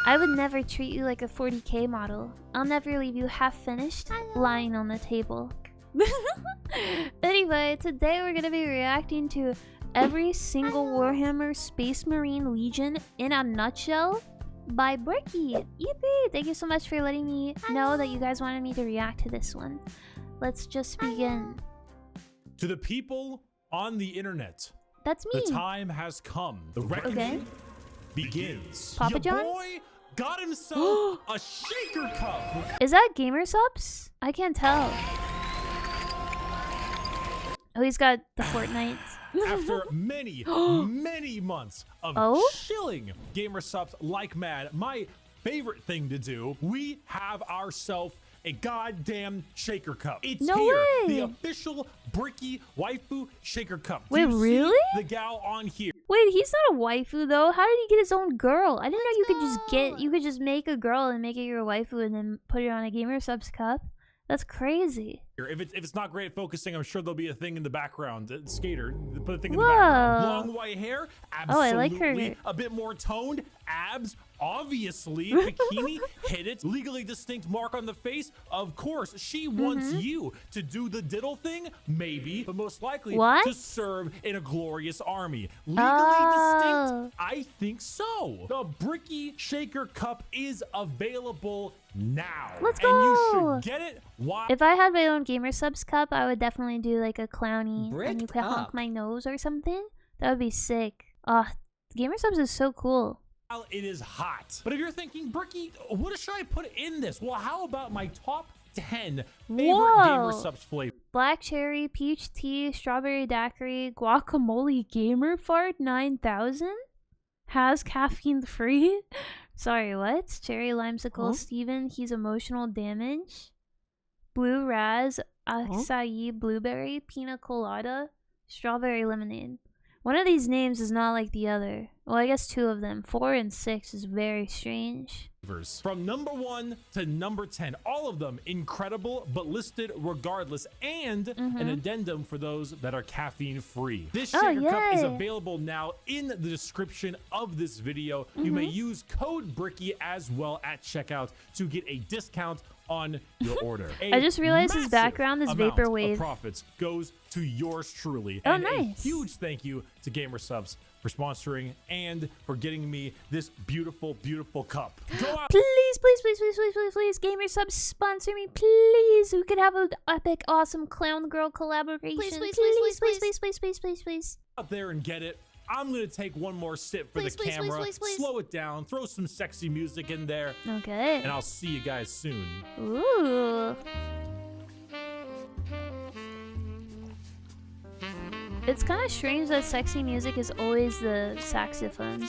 I would never treat you like a 40k model. I'll never leave you half finished, lying on the table. Anyway, today we're gonna be reacting to every single Warhammer Space Marine Legion in a nutshell by Bricky. Yippee! Thank you so much for letting me know that you guys wanted me to react to this one. Let's just begin. To the people on the internet, That's me. the time has come. The reckoning begins. Papa Your John? boy got himself a shaker cup. Is that gamer subs? I can't tell. Oh, he's got the Fortnite. After many months of chilling gamer subs like mad, my favorite thing to do, we have ourselves a goddamn shaker cup. It's here, the official Bricky waifu shaker cup. Wait, really? The gal on here. Wait, he's not a waifu though. How did he get his own girl? I didn't know you could just make a girl and make it your waifu and then put it on a gamer subs cup. That's crazy. If it's not great at focusing, I'm sure there'll be a thing in the background. Skater, put a thing in the background. Long white hair, absolutely. Oh, I like her. A bit more toned, abs, obviously. Bikini, hit it. Legally distinct mark on the face. Of course, she wants you to do the diddle thing, maybe, but most likely to serve in a glorious army. Legally distinct? I think so. The Bricky Shaker Cup is available now. Let's go. And you should get it. Why? If I had my own gamer subs cup, I would definitely do like a clowny and you could honk my nose or something. That would be sick. Gamer subs is so cool. It is hot. But if you're thinking, Bricky, what should I put in this? Well, how about my top 10 favorite gamer subs flavor? Black cherry, peach tea, strawberry daiquiri, guacamole gamer fart 9000 has caffeine free. Sorry, what? Cherry limesicle Steven, he's emotional damage. Blue raz, acai blueberry, pina colada, strawberry lemonade. One of these names is not like the other. Well, I guess two of them. 4 and 6 is very strange. From number 1 to number 10, all of them incredible, but listed regardless, and an addendum for those that are caffeine free. This shaker cup is available now in the description of this video. You may use code Bricky as well at checkout to get a discount on your order. I just realized his background is vaporwave. Profits goes to yours truly. Oh, and nice. A huge thank you to Gamer Subs for sponsoring and for getting me this beautiful, beautiful cup. Go out. Please, Gamer Subs sponsor me, please. We could have an epic, awesome clown girl collaboration. Please. Out there and get it. I'm gonna take one more sip for the camera, slow it down, throw some sexy music in there. Okay. And I'll see you guys soon. Ooh. It's kind of strange that sexy music is always the saxophone.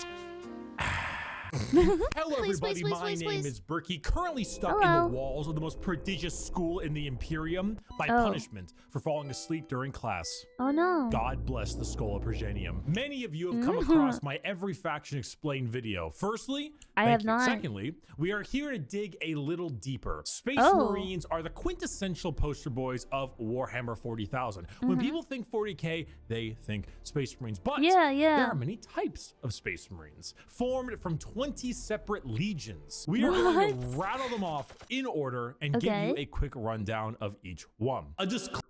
Hello everybody, my name is Bricky, currently stuck in the walls of the most prodigious school in the Imperium by punishment for falling asleep during class. Oh no. God bless the Skull of Progenium. Many of you have come across my Every Faction Explained video. Firstly, I have not. Secondly, we are here to dig a little deeper. Space Marines are the quintessential poster boys of Warhammer 40,000. When people think 40k, they think Space Marines. But there are many types of Space Marines, formed from 20 separate legions. We are going to rattle them off in order and give you a quick rundown of each one.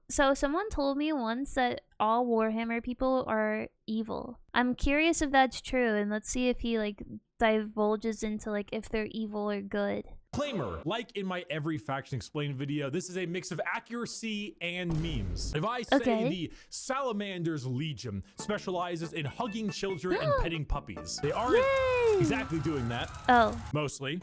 So someone told me once that all Warhammer people are evil. I'm curious if that's true, and let's see if he like divulges into like if they're evil or good. Disclaimer, like in my Every Faction Explained video, this is a mix of accuracy and memes. If I say the Salamanders Legion specializes in hugging children and petting puppies, they aren't exactly doing that. Mostly.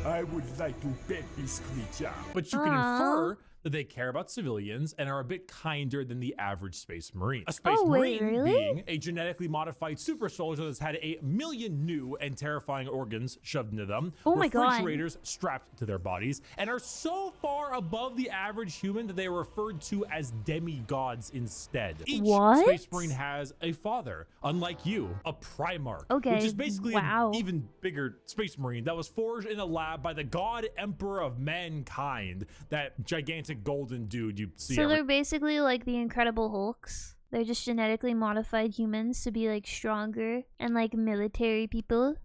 I would like to pet this creature. But you can infer that they care about civilians and are a bit kinder than the average Space Marine. A Space Marine being a genetically modified super soldier that's had 1 million new and terrifying organs shoved into them, refrigerators strapped to their bodies, and are so far above the average human that they are referred to as demigods instead. Each Space Marine has a father, unlike you, a Primarch, which is basically an even bigger Space Marine that was forged in a lab by the God Emperor of mankind, that gigantic golden dude you see. So they're basically like the Incredible Hulks. They're just genetically modified humans to be like stronger and like military people.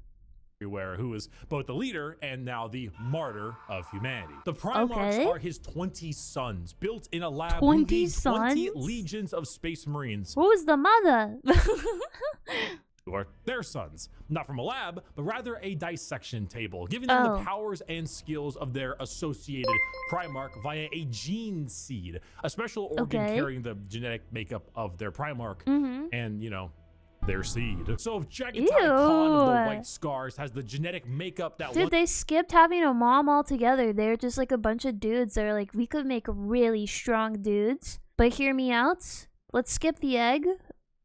everywhere, who is both the leader and now the martyr of humanity. The Primarchs are his 20 sons, built in a lab 20 20 legions of Space Marines. Who's the mother? Who are their sons, not from a lab, but rather a dissection table, giving them the powers and skills of their associated Primarch via a gene seed, a special organ carrying the genetic makeup of their Primarch, and, you know, their seed. So if Jagged Khan of the White Scars has the genetic makeup that Dude, they skipped having a mom altogether. They're just like a bunch of dudes. They're like, we could make really strong dudes. But hear me out. Let's skip the egg,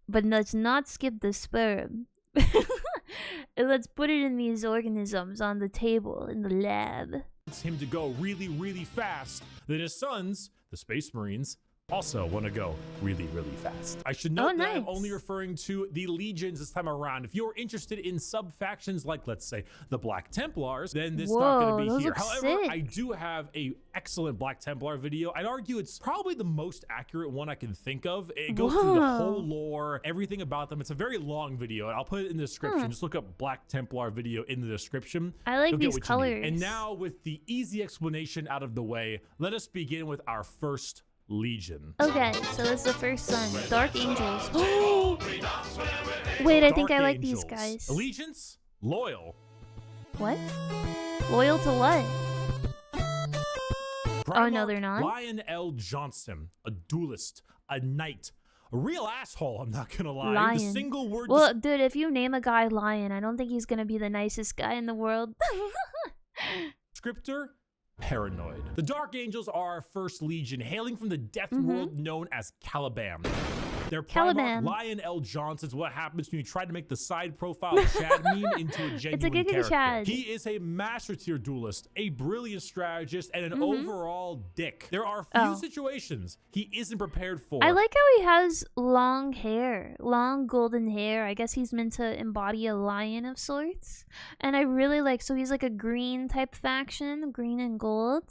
but let's not skip the sperm. And let's put it in these organisms on the table in the lab. It's him to go really, really fast. Then his sons, the Space Marines, also want to go really, really fast. I should note that I'm only referring to the legions this time around. If you're interested in sub-factions like, let's say, the Black Templars, then this is not going to be here. However, I do have a excellent Black Templar video. I'd argue it's probably the most accurate one I can think of. It goes through the whole lore, everything about them. It's a very long video, and I'll put it in the description. Just look up Black Templar video in the description. I like these colors. And now, with the easy explanation out of the way, let us begin with our first legion. Okay, so it's the first son. Dark Angels. Wait, I think I like these guys. Allegiance? Loyal. What? Loyal to what? Oh, no, they're not. Lion L. Johnson, a duelist, a knight, a real asshole, I'm not gonna lie. Lion. The single word. Well, dude, if you name a guy Lion, I don't think he's gonna be the nicest guy in the world. Descriptor? Paranoid. The Dark Angels are our first legion, hailing from the death world known as Caliban. Their Primarch, Lion L. Johnson, is what happens when you try to make the side profile of Chad meme into a genuine character. Chad. He is a master tier duelist, a brilliant strategist, and an overall dick. There are few situations he isn't prepared for. I like how he has long hair, long golden hair. I guess he's meant to embody a lion of sorts. And I really like, so he's like a green type faction, green and gold.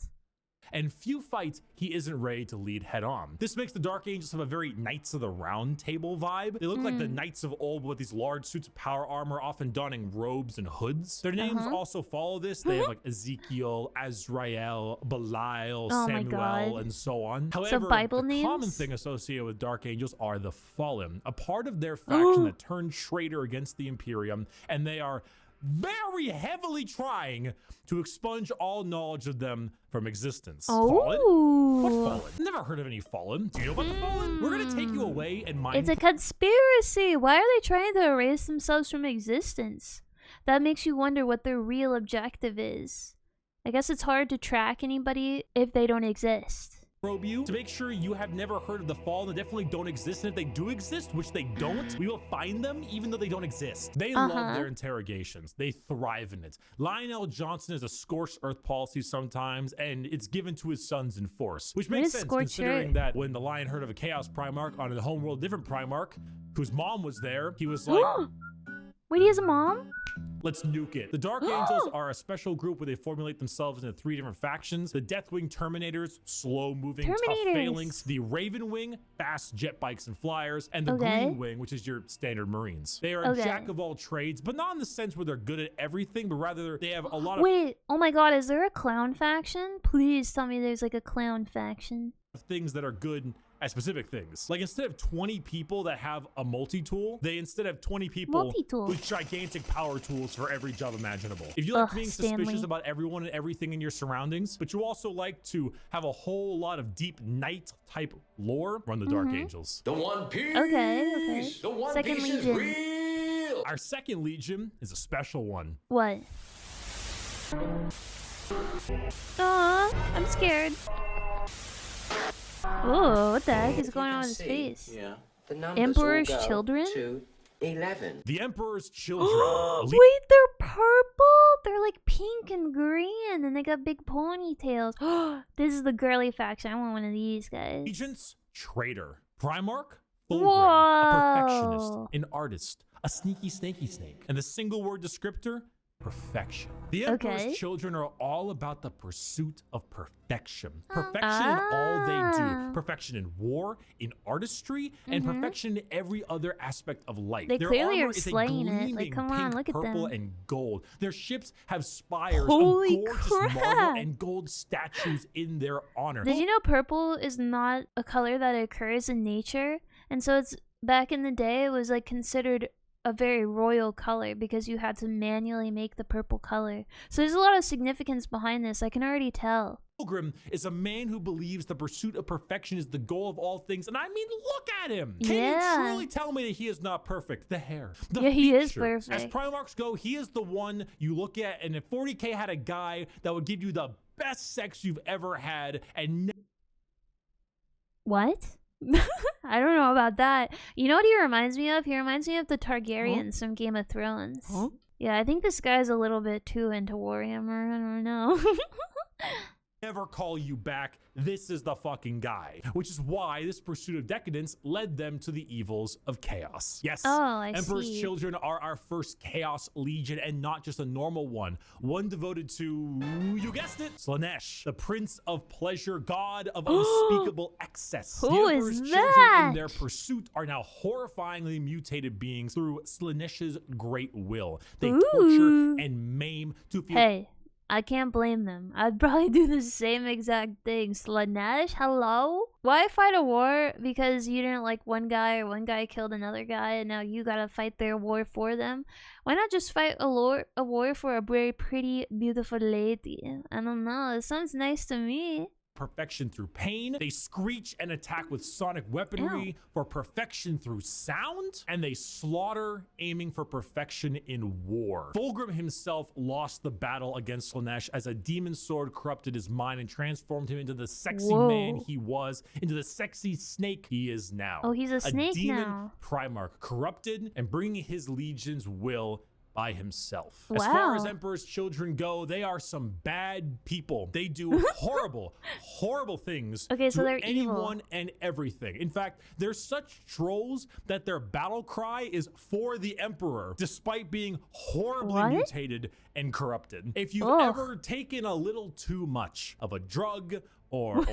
And few fights he isn't ready to lead head on. This makes the Dark Angels have a very Knights of the Round Table vibe. They look like the Knights of old with these large suits of power armor, often donning robes and hoods. Their names also follow this. They have like Ezekiel, Azrael, Belial, Samuel, and so on. However, the common thing associated with Dark Angels are the Fallen, a part of their faction that turned traitor against the Imperium, and they are very heavily trying to expunge all knowledge of them from existence. Fallen? What Fallen? Never heard of any Fallen. Do you know about the Fallen? We're gonna take you away and mind. It's a conspiracy. Why are they trying to erase themselves from existence? That makes you wonder what their real objective is. I guess it's hard to track anybody if they don't exist. Probe you to make sure you have never heard of the Fallen. They definitely don't exist, and if they do exist, which they don't, we will find them even though they don't exist. They love their interrogations. They thrive in it. Lionel Johnson is a scorched earth policy sometimes, and it's given to his sons in force, which makes sense considering that when the Lion heard of a Chaos Primarch on the homeworld different Primarch, whose mom was there, he was like, wait, he has a mom? let's nuke it. The Dark Angels are a special group where they formulate themselves into 3 different factions. The Deathwing Terminators, slow-moving, tough phalanx. The Raven Wing, fast jet bikes and flyers. And the Green Wing, which is your standard Marines. They are a jack of all trades, but not in the sense where they're good at everything, but rather they have a lot of... Wait, oh my god, is there a clown faction? Please tell me there's like a clown faction. Things that are good at specific things. Like instead of 20 people that have a multi-tool, they instead have 20 people with gigantic power tools for every job imaginable. If you like being suspicious about everyone and everything in your surroundings, but you also like to have a whole lot of deep knight type lore, run the Dark Angels. The One Piece. Okay. The One Second Piece Legion. is real. Our second Legion is a special one. What? Aw, I'm scared. Oh, what the heck is going on with his face? Yeah. The Emperor's Children? To 11. The Emperor's Children. Wait, they're purple? They're like pink and green, and they got big ponytails. This is the girly faction. I want one of these guys. Agents, traitor. Primarch, Fulgrim, a perfectionist, an artist, a sneaky snaky snake. And the single word descriptor, perfection. The Emperor's children are all about the pursuit of perfection. Perfection in all they do. Perfection in war, in artistry, and perfection in every other aspect of life. They Their clearly armor are is slaying a it. gleaming Like, come pink, on, look at purple, them. and gold. Their ships have spires Holy of gorgeous crap. marble and gold statues in their honor. Did you know purple is not a color that occurs in nature? And so it's back in the day, it was like considered a very royal color because you had to manually make the purple color. So there's a lot of significance behind this. I can already tell. Pilgrim is a man who believes the pursuit of perfection is the goal of all things. And I mean, look at him. Can you truly tell me that he is not perfect? The hair, the he is features. perfect. As Primarchs go, he is the one you look at, and if 40K had a guy that would give you the best sex you've ever had and What? I don't know about that. You know what he reminds me of? He reminds me of the Targaryens from Game of Thrones. Yeah, I think this guy's a little bit too into Warhammer. I don't know. never call you back. This is the fucking guy. Which is why this pursuit of decadence led them to the evils of chaos. Yes, Emperor's children are our first Chaos Legion, and not just a normal one. One devoted to, you guessed it, Slaanesh, the Prince of Pleasure, God of unspeakable excess. Who the Emperor's is children that? in their pursuit are now horrifyingly mutated beings through Slaanesh's great will. They torture and maim to feel. Hey, I can't blame them. I'd probably do the same exact thing. Slaanesh, hello? Why fight a war because you didn't like one guy or one guy killed another guy and now you gotta fight their war for them? Why not just fight a war for a very pretty, beautiful lady? I don't know. It sounds nice to me. Perfection through pain. They screech and attack with sonic weaponry for perfection through sound, and they slaughter, aiming for perfection in war. Fulgrim himself lost the battle against Slaanesh as a demon sword corrupted his mind and transformed him into the sexy man he was, into the sexy snake he is now. Oh, he's a snake demon now. Primarch, corrupted and bringing his legion's will by himself. Wow. As far as Emperor's children go, they are some bad people. They do horrible, horrible things so to they're anyone evil. and everything. In fact, they're such trolls that their battle cry is for the Emperor, despite being horribly mutated and corrupted. If you've ever taken a little too much of a drug, or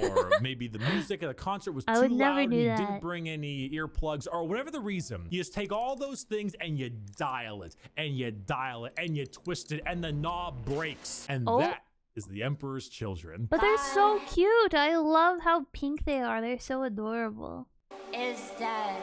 maybe the music at a concert was too loud and you didn't bring any earplugs, or whatever the reason, you just take all those things and you dial it, and you dial it, and you twist it, and the knob breaks. And that is the Emperor's children. But they're so cute. I love how pink they are. They're so adorable. Is dead.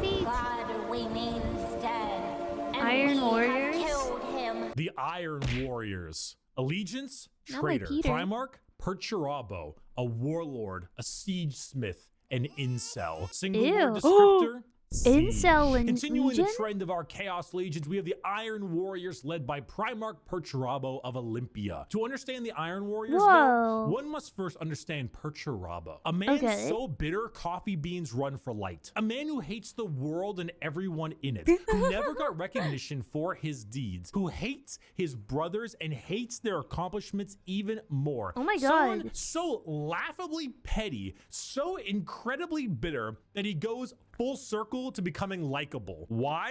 Feet. God remains dead. And Iron we Warriors. have killed him. The Iron Warriors. Allegiance, Not my traitor. Peter. Primarch, Perturabo, a warlord, a siege smith, an incel. Single word descriptor, Incel Continuing Legion? the trend of our Chaos Legions, we have the Iron Warriors led by Primarch Perturabo of Olympia. To understand the Iron Warriors, though, one must first understand Perturabo. A man so bitter, coffee beans run for light. A man who hates the world and everyone in it. Who never got recognition for his deeds. Who hates his brothers and hates their accomplishments even more. Oh my God. Someone so laughably petty, so incredibly bitter that he goes full circle to becoming likable. Why?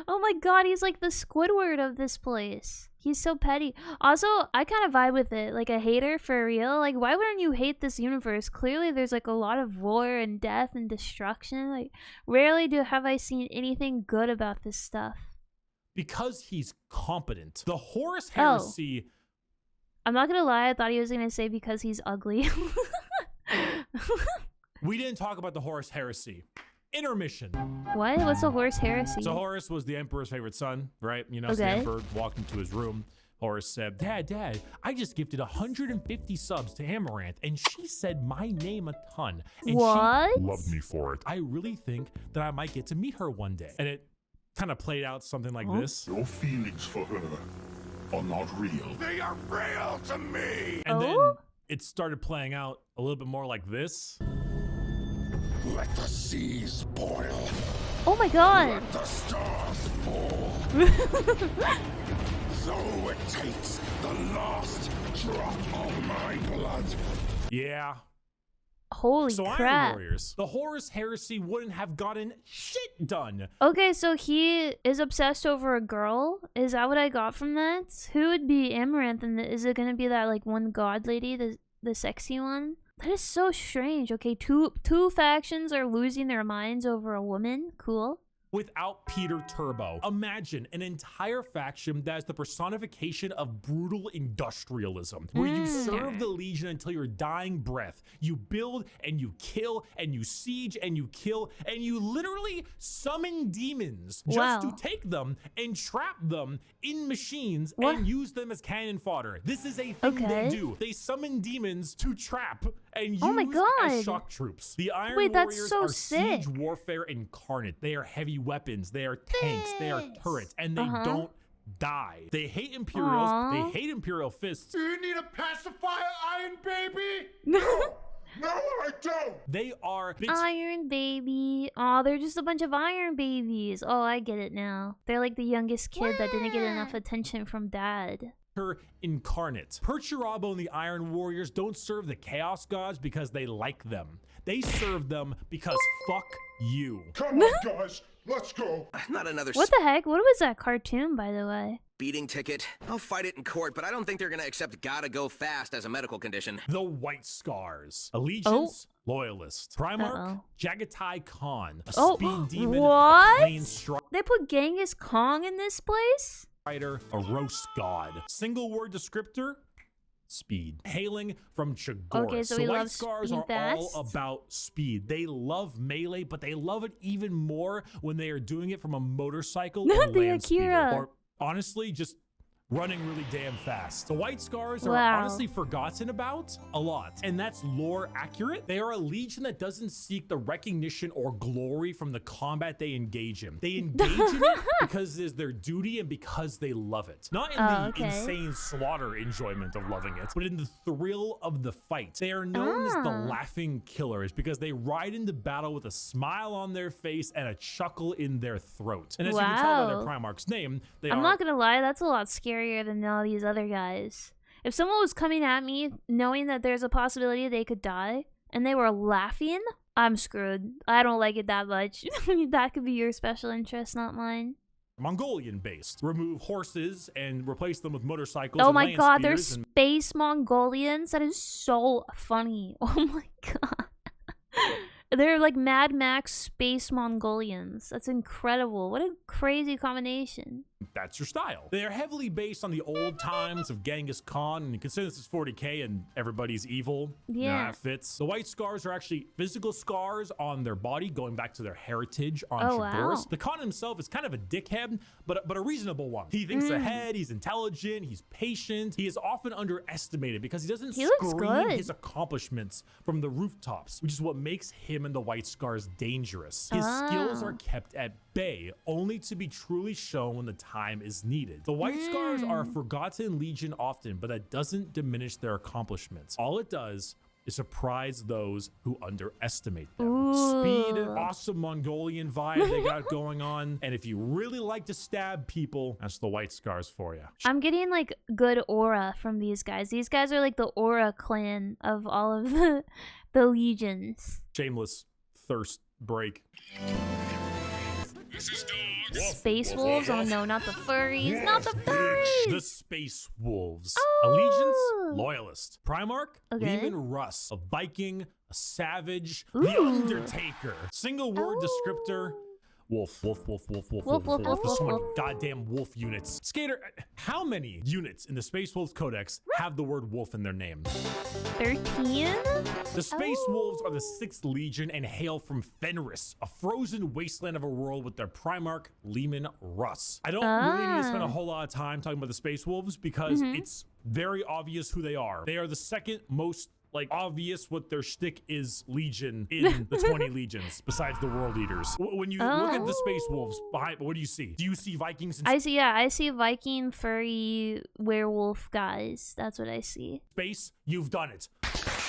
Oh my God, he's like the Squidward of this place. He's so petty. Also, I kind of vibe with it. Like a hater for real. Like, why wouldn't you hate this universe? Clearly, there's like a lot of war and death and destruction. Like, rarely have I seen anything good about this stuff. Because he's competent. The Horus Heresy. I'm not gonna lie, I thought he was gonna say because he's ugly. We didn't talk about the Horus Heresy. Intermission. What? What's a Horus Heresy? So Horus was the Emperor's favorite son, right? You know, so the Emperor walked into his room. Horus said, Dad, I just gifted 150 subs to Amaranth, and she said my name a ton. And she loved me for it. I really think that I might get to meet her one day. And it kind of played out something like this. Your feelings for her are not real. They are real to me! And then it started playing out a little bit more like this. Let the seas boil. Oh my God. Let the stars fall. So it takes the last drop of my blood. Yeah. Holy So Iron crap. Warriors, the Horus Heresy wouldn't have gotten shit done. Okay, so he is obsessed over a girl? Is that what I got from that? Who would be Amaranth? And is it gonna be that like one god lady, the sexy one? That is so strange. Okay, two factions are losing their minds over a woman. Cool. Without Peter Turbo. Imagine an entire faction that is the personification of brutal industrialism, where you serve the Legion until your dying breath. You build and you kill and you siege and you kill and you literally summon demons just to take them and trap them in machines and use them as cannon fodder. This is a thing they do. They summon demons to trap and use as shock troops. The Iron Warriors are siege warfare incarnate. They are heavy weapons, they are tanks, they are turrets, and they don't die. They hate Imperials, they hate Imperial Fists. Do you need a pacifier, Iron Baby? No, I don't. They are Iron Baby. Oh, they're just a bunch of Iron Babies. Oh, I get it now. They're like the youngest kid that didn't get enough attention from dad. Incarnate. Perturabo and the Iron Warriors don't serve the Chaos Gods because they like them. They serve them because fuck you. Come on, guys. Let's go. Not another What the heck? What was that cartoon, by the way? speeding ticket. I'll fight it in court, but I don't think they're gonna accept gotta go fast as a medical condition. The White Scars. Allegiance. Loyalist. Primarch. Jagatai Khan. A speed demon. What? A They put Genghis Khan in this place? Strider. A roast god. Single word descriptor. Speed. Hailing from Chagoris. Okay, so the he White loves Scars speed are fast. all about speed. They love melee, but they love it even more when they are doing it from a motorcycle or The land speeder. Akira. Or honestly, just running really damn fast. The White Scars are Wow. honestly forgotten about a lot, and that's lore accurate. They are a legion that doesn't seek the recognition or glory from the combat they engage in. They engage in it because it is their duty and because they love it. Not in the insane slaughter enjoyment of loving it, but in the thrill of the fight. They are known as the Laughing Killers because they ride into battle with a smile on their face and a chuckle in their throat. And as you can tell by their Primarch's name, I'm not gonna lie, that's a lot scarier than all these other guys. If someone was coming at me knowing that there's a possibility they could die and they were laughing, I'm screwed. I don't like it that much. That could be your special interest, not mine. Mongolian based. Remove horses and replace them with motorcycles. Oh and my land god, they're speeders space Mongolians. That is so funny. Oh my god. They're like Mad Max space Mongolians. That's incredible. What a crazy combination. That's your style. They are heavily based on the old times of Genghis Khan, and you consider this is 40k and everybody's evil. Yeah. That fits. The White Scars are actually physical scars on their body, going back to their heritage on Chagoris. Wow. The Khan himself is kind of a dickhead, but a reasonable one. He thinks ahead, he's intelligent, he's patient. He is often underestimated because he doesn't scream his accomplishments from the rooftops, which is what makes him and the White Scars dangerous. His skills are kept at bay, only to be truly shown when the time is needed. The White Scars are a forgotten legion often, but that doesn't diminish their accomplishments. All it does is surprise those who underestimate them. Speed, awesome Mongolian vibe they got going on. And if you really like to stab people, that's the White Scars for you. I'm getting like good aura from these guys. These guys are like the aura clan of all of the legions. Shameless thirst break. Space wolves? Oh no, not the furries. Not the furries! The Space Wolves. Oh. Allegiance, Loyalist. Primarch, Okay. Lehman Russ. A Viking, a Savage, the Undertaker. Single word descriptor. Wolf, wolf, wolf, wolf, wolf, wolf, wolf, wolf. There's so many goddamn wolf units. Skater, how many units in the Space Wolves Codex have the word wolf in their name? 13? The Space Wolves are the 6th Legion and hail from Fenris, a frozen wasteland of a world with their Primarch, Lehman Russ. I don't really need to spend a whole lot of time talking about the Space Wolves because it's very obvious who they are. They are the second most obvious what their shtick is legion in the 20 legions besides the World Eaters. When you look at the Space Wolves behind, what do you see? Do you see Vikings in I see Viking, furry, werewolf guys. That's what I see. space? You've done it.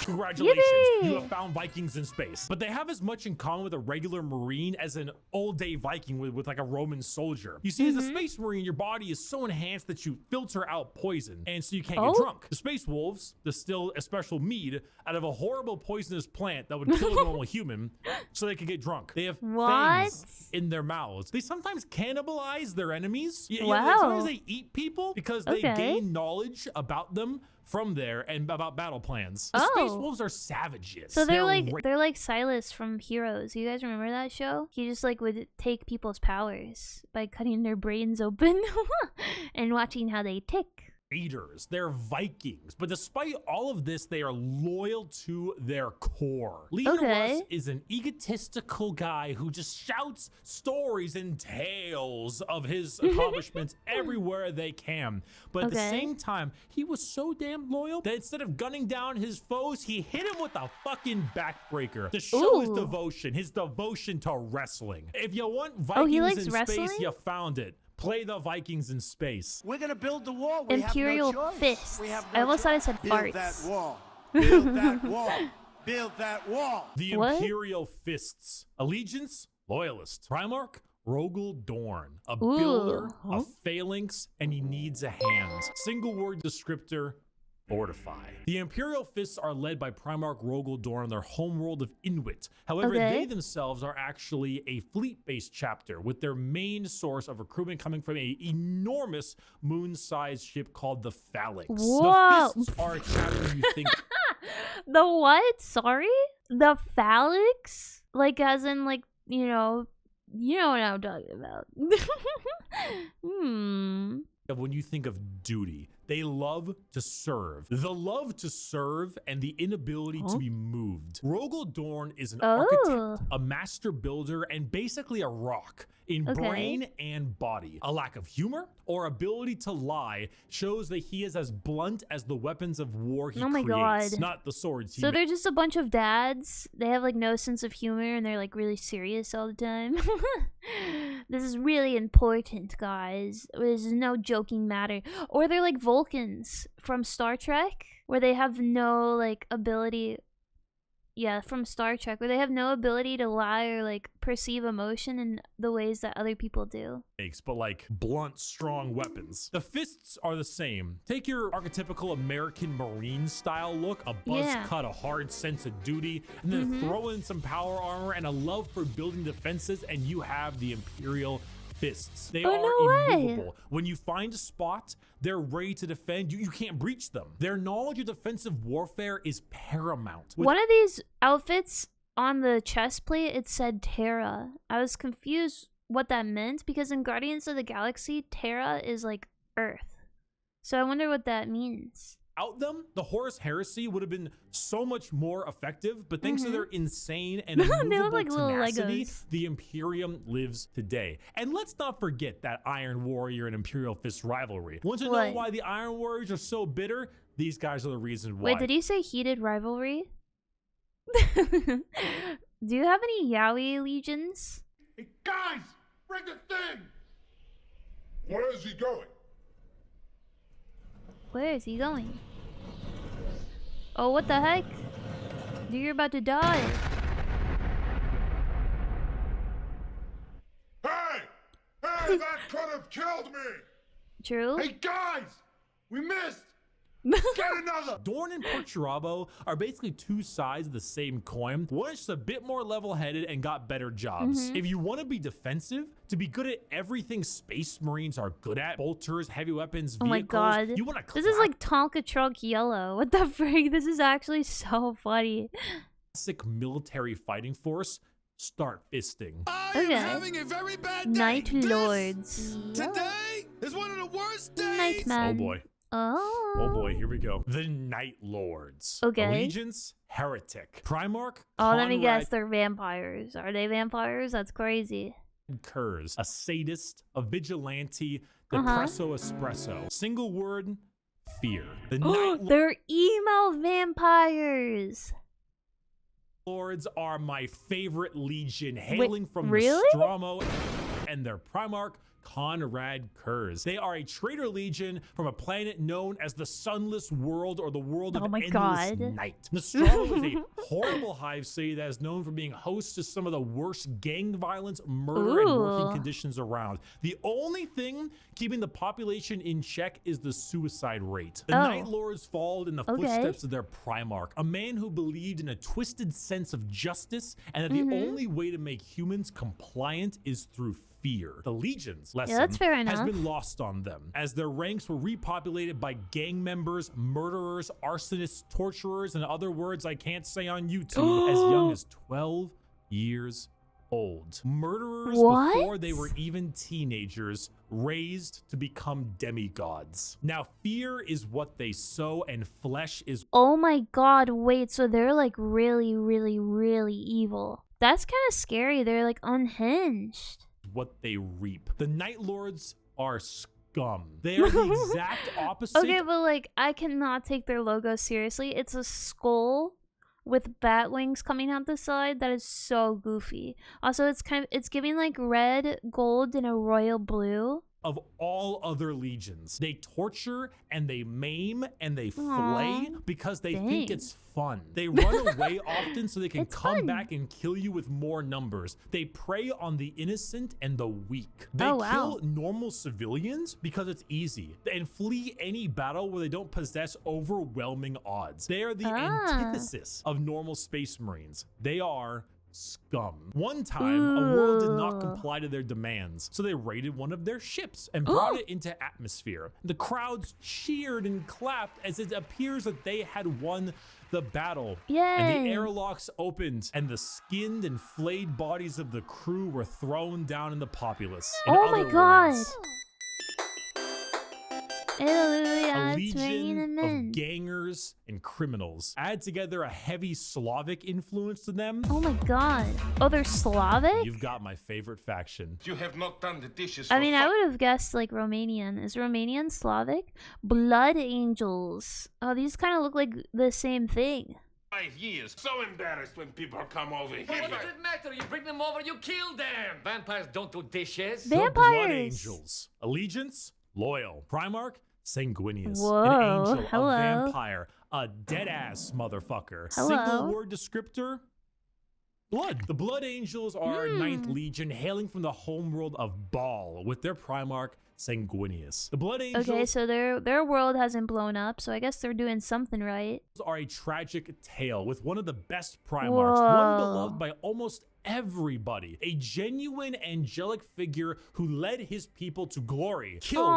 Congratulations, Yippee! you have found Vikings in space. But they have as much in common with a regular Marine as an old-day Viking with like a Roman soldier. You see, as a Space Marine, your body is so enhanced that you filter out poison, and so you can't get drunk. The Space Wolves distill a special mead out of a horrible poisonous plant that would kill a normal human so they could get drunk. They have fangs in their mouths. They sometimes cannibalize their enemies. Sometimes they eat people because they gain knowledge about them from there and about battle plans. The Space Wolves are savages. So they're like Silas from Heroes. You guys remember that show? He just like would take people's powers by cutting their brains open and watching how they tick. Raiders, they're Vikings, but despite all of this, they are loyal to their core. Leader Russ is an egotistical guy who just shouts stories and tales of his accomplishments everywhere they can. But at the same time, he was so damn loyal that instead of gunning down his foes, he hit him with a fucking backbreaker to show his devotion to wrestling. If you want Vikings in space, you found it. Play the Vikings in space. We're gonna build the wall. Imperial Fists. I almost thought I said farts. Build that wall. Build that wall. Build that wall. The Imperial Fists. Allegiance, loyalist. Primarch, Rogel Dorn. A builder, a phalanx, and he needs a hand. Single word descriptor, fortify. The Imperial Fists are led by Primarch Rogel Dorn, their homeworld of Inuit. However, they themselves are actually a fleet-based chapter with their main source of recruitment coming from an enormous moon-sized ship called the Phalanx. Whoa. The Fists are a chapter you think... The what? Sorry? The Phalanx? Like as in like, you know what I'm talking about. When you think of duty, they love to serve. The love to serve and the inability to be moved. Rogel Dorn is an architect, a master builder, and basically a rock in brain and body. A lack of humor or ability to lie shows that he is as blunt as the weapons of war he creates, not the swords he So they're just a bunch of dads. They have like no sense of humor and they're like really serious all the time. This is really important, guys. This is no joking matter. Or they're like Vulcans from Star Trek, where they have no like ability. Yeah, from Star Trek, where they have no ability to lie or like perceive emotion in the ways that other people do. But like blunt, strong weapons. The Fists are the same. Take your archetypical American Marine style look, a buzz cut, a hard sense of duty, and then throw in some power armor and a love for building defenses, and you have the Imperial Fists. They are immovable. When you find a spot, they're ready to defend. You can't breach them. Their knowledge of defensive warfare is paramount. One of these outfits on the chest plate, it said Terra. I was confused what that meant because in Guardians of the Galaxy, Terra is like Earth. So I wonder what that means. Without them, the Horus Heresy would have been so much more effective, but thanks to their insane and immovable tenacity, the Imperium lives today. And let's not forget that Iron Warrior and Imperial Fist rivalry. Want to know why the Iron Warriors are so bitter? These guys are the reason why. Wait, did he say heated rivalry? Do you have any Yowie legions? Hey, guys, bring the thing! Where is he going? Where is he going? Oh, what the heck? Dude, you're about to die. Hey! Hey, that could have killed me! True? Hey, guys! We missed! Get another! Dorn and Perturabo are basically two sides of the same coin. One is just a bit more level-headed and got better jobs. If you want to be defensive, to be good at everything Space Marines are good at, bolters, heavy weapons, vehicles, oh my god, you want to this is like Tonka Truck Yellow. What the frig? This is actually so funny. Classic military fighting force. Start fisting. I am having a very bad day. Night Lords. Today is one of the worst days. Nightman. Oh boy. Oh boy, here we go. The Night Lords. Allegiance, Heretic. Primarch, Conrad. Let me guess, they're vampires. Are they vampires? That's crazy. Kurz, a sadist, a vigilante, the presso espresso. Single word, fear. The Night They're emo vampires. Lords are my favorite legion, hailing from Nostromo, and their Primarch, Conrad Kurz. They are a traitor legion from a planet known as the Sunless World, or the world of endless night. Nostromo is a horrible hive city that is known for being host to some of the worst gang violence, murder, and working conditions around. The only thing keeping the population in check is the suicide rate. The Night Lords followed in the footsteps of their Primarch, a man who believed in a twisted sense of justice and that the only way to make humans compliant is through fear. The Legion's lesson has been lost on them, as their ranks were repopulated by gang members, murderers, arsonists, torturers, and other words I can't say on YouTube, as young as 12 years old. Murderers before they were even teenagers, raised to become demigods. Now, fear is what they sow, and flesh is— Oh my god, wait, so they're like really, really, really evil. That's kind of scary. They're like unhinged. What they reap. The Night Lords are scum. They are the exact opposite. Okay, but like, I cannot take their logo seriously. It's a skull with bat wings coming out the side. That is so goofy. Also, it's giving like red, gold, and a royal blue. Of all other legions, they torture and they maim and they flay because they think it's fun. They run away often so they can come back and kill you with more numbers. They prey on the innocent and the weak. They kill normal civilians because it's easy, and flee any battle where they don't possess overwhelming odds. They are the antithesis of normal Space Marines. They are scum. One time, a world did not comply to their demands, so they raided one of their ships and brought it into atmosphere. The crowds cheered and clapped as it appears that they had won the battle. Yay. And the airlocks opened, and the skinned and flayed bodies of the crew were thrown down in the populace. Oh my god. A legion of gangers and criminals. Add together a heavy Slavic influence to them. Oh my god. Oh, they're Slavic? You've got my favorite faction. You have not done the dishes. I mean, I would have guessed like Romanian. Is Romanian Slavic? Blood Angels. Oh, these kind of look like the same thing. 5 years. So embarrassed when people come over here. What does it matter? You bring them over, you kill them. Vampires don't do dishes. Vampires. The Blood Angels. Allegiance, loyal. Primarch, sanguineous. Whoa. An angel, Hello. a vampire, a dead-ass motherfucker. Hello. Single word descriptor, blood. The Blood Angels are a 9th Legion hailing from the homeworld of Baal with their Primarch, Sanguinius. The Blood Angels— Okay, so their world hasn't blown up, so I guess they're doing something right. —are a tragic tale with one of the best Primarchs, one beloved by almost everybody, a genuine angelic figure who led his people to glory, killed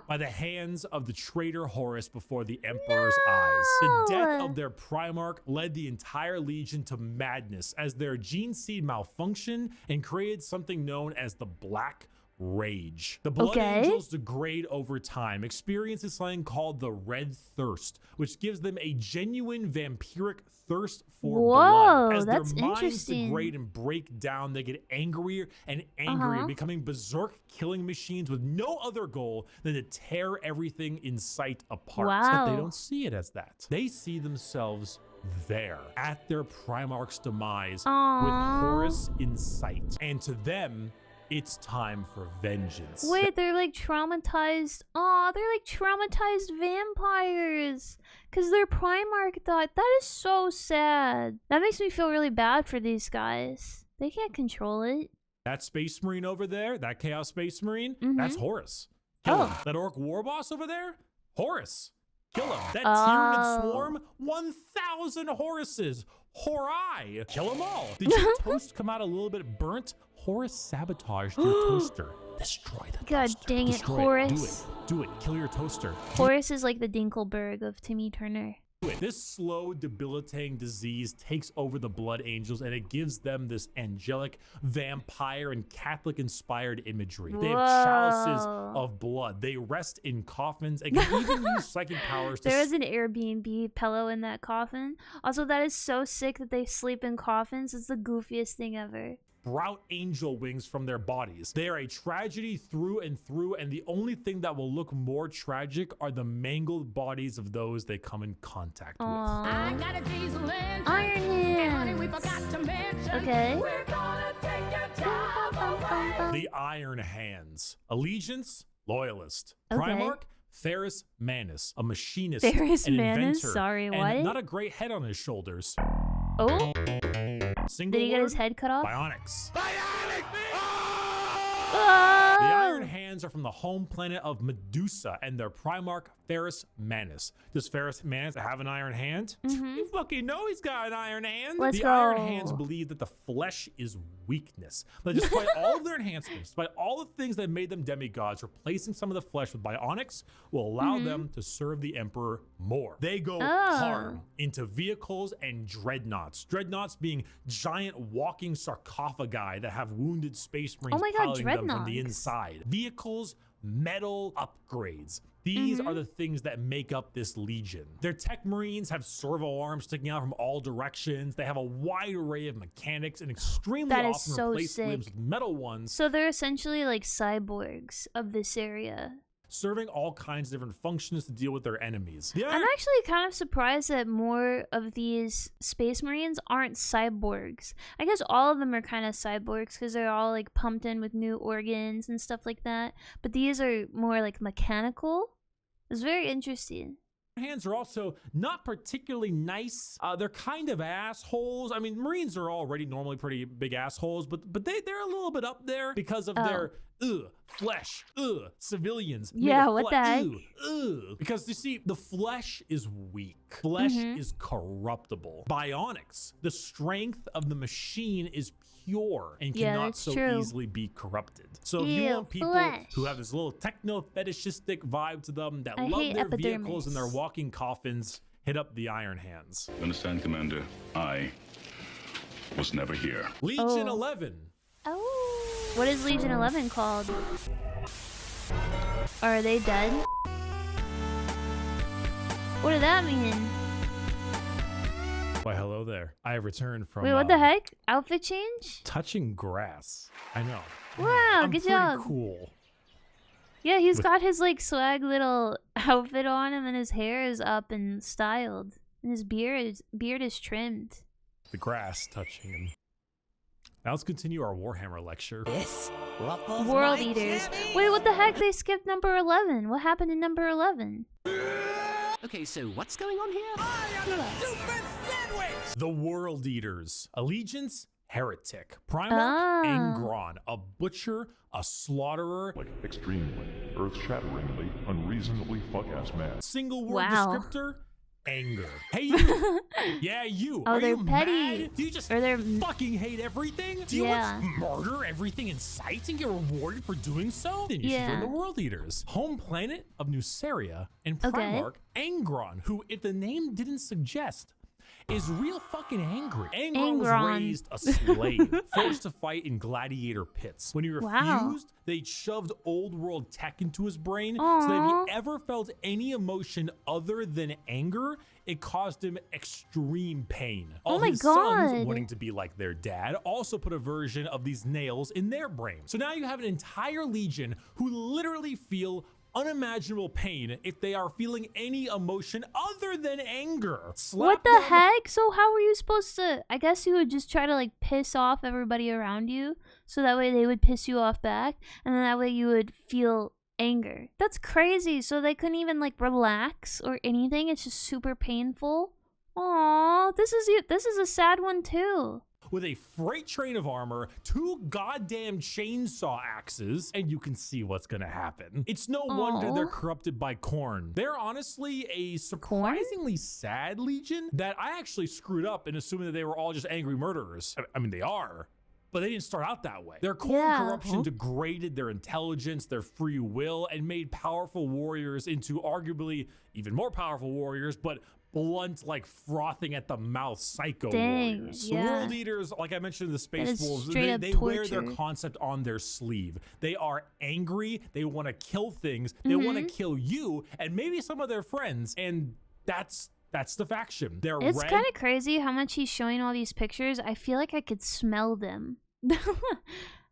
by the hands of the traitor Horus before the Emperor's eyes. The death of their Primarch led the entire Legion to madness as their gene seed malfunctioned and created something known as the Black Rage. The Blood Angels degrade over time, experiencing something called the Red Thirst, which gives them a genuine vampiric thirst for blood. As their minds degrade and break down, they get angrier and angrier, becoming berserk killing machines with no other goal than to tear everything in sight apart. But they don't see it as that. They see themselves there at their Primarch's demise with Horus in sight. And to them, it's time for vengeance. Wait, they're like traumatized. Aw, they're like traumatized vampires. Because their Primarch died. That is so sad. That makes me feel really bad for these guys. They can't control it. That Space Marine over there, that Chaos Space Marine, that's Horus. Kill him. That Orc War Boss over there, Horus. Kill him. That Tyranid Swarm, 1,000 Horuses. Horai. Kill them all. Did your toast come out a little bit burnt? Horus sabotaged your toaster. Destroy the toaster. God dang it, Destroy Horus. Do it. Kill your toaster. Horus is like the Dinkelberg of Timmy Turner. This slow, debilitating disease takes over the Blood Angels, and it gives them this angelic, vampire, and Catholic-inspired imagery. They have chalices of blood. They rest in coffins and can even use psychic powers to— There is an Airbnb pillow in that coffin. Also, that is so sick that they sleep in coffins. It's the goofiest thing ever. Sprout angel wings from their bodies. They are a tragedy through and through, and the only thing that will look more tragic are the mangled bodies of those they come in contact with. I got a diesel engine. Iron Hand. Okay. We're gonna take your job away. The Iron Hands. Allegiance, loyalist. Okay. Primarch, Ferrus Manus, a machinist, Ferrus an Manus? inventor, Sorry, and what? not a great head on his shoulders. Oh, Single did he get his word, head cut off? Bionics. Oh! The Iron Hands are from the home planet of Medusa and their Primarch Ferrus Manus. Does Ferrus Manus have an iron hand? You fucking know he's got an iron hand. Let's the go. Iron Hands believe that the flesh is weakness. But despite all of their enhancements, despite all the things that made them demigods, replacing some of the flesh with bionics will allow them to serve the Emperor more. They go hard into vehicles and dreadnoughts. Dreadnoughts being giant walking sarcophagi that have wounded space marines piloting them from the inside. Vehicles, metal upgrades. These are the things that make up this legion. Their tech marines have servo arms sticking out from all directions. They have a wide array of mechanics and extremely often replace limbs with metal ones. So they're essentially like cyborgs of this area. Serving all kinds of different functions to deal with their enemies. I'm actually kind of surprised that more of these space marines aren't cyborgs. I guess all of them are kind of cyborgs because they're all like pumped in with new organs and stuff like that. But these are more like mechanical. It's very interesting. Hands are also not particularly nice. They're kind of assholes. I mean, Marines are already normally pretty big assholes, but they're a little bit up there because of their flesh, civilians. Yeah, what the heck? Because you see, the flesh is weak. Flesh is corruptible. Bionics, the strength of the machine is pure and cannot so easily be corrupted. So if you want people who have this little techno-fetishistic vibe to them, that love their vehicles and their walking coffins, hit up the Iron Hands. Understand, Commander? I was never here. Legion 11. Oh. What is Legion 11 called? Are they dead? What did that mean? Why, hello there. I have returned from... Wait, what the heck? Outfit change? Touching grass. I know. Wow, good job. Cool. Yeah, he's got his like swag little outfit on him, and his hair is up and styled, and his beard is trimmed. The grass touching him. Now let's continue our Warhammer lecture. World Eaters. Wait, what the heck? They skipped number 11. What happened in number 11? Okay, so what's going on here? The World Eaters. Allegiance, heretic. Primarch, Angron, a butcher, a slaughterer. Like extremely, earth-shatteringly, unreasonably fuck-ass mad. Single word descriptor, anger. Hey, you. Yeah, you. Oh, Are they're you petty. mad? Do you just Or they're fucking hate everything? Do you want to murder everything in sight and get rewarded for doing so? Then you should join the World Eaters. Home planet of Nuceria and Primarch Angron, who, if the name didn't suggest, is real fucking angry. Angron was raised a slave, forced to fight in gladiator pits. When he refused, they shoved old world tech into his brain, so that if he ever felt any emotion other than anger, it caused him extreme pain. All his sons, wanting to be like their dad, also put a version of these nails in their brain. So now you have an entire legion who literally feel unimaginable pain if they are feeling any emotion other than anger. What the heck? So how were you supposed to... I guess you would just try to like piss off everybody around you, so that way they would piss you off back, and then that way you would feel anger. That's crazy. So they couldn't even like relax or anything. It's just super painful. Aww, this is a sad one too. With a freight train of armor, 2 goddamn chainsaw axes, and you can see what's gonna happen. It's no wonder they're corrupted by corn. They're honestly a surprisingly sad legion that I actually screwed up in assuming that they were all just angry murderers. I mean, they are, but they didn't start out that way. Their corn corruption degraded their intelligence, their free will, and made powerful warriors into arguably even more powerful warriors, but blunt, like frothing at the mouth psycho warriors. World Eaters, like I mentioned in the Space Wolves, they wear their concept on their sleeve. They are angry, they want to kill things, they want to kill you and maybe some of their friends, and that's the faction. It's kind of crazy how much he's showing all these pictures. I feel like I could smell them.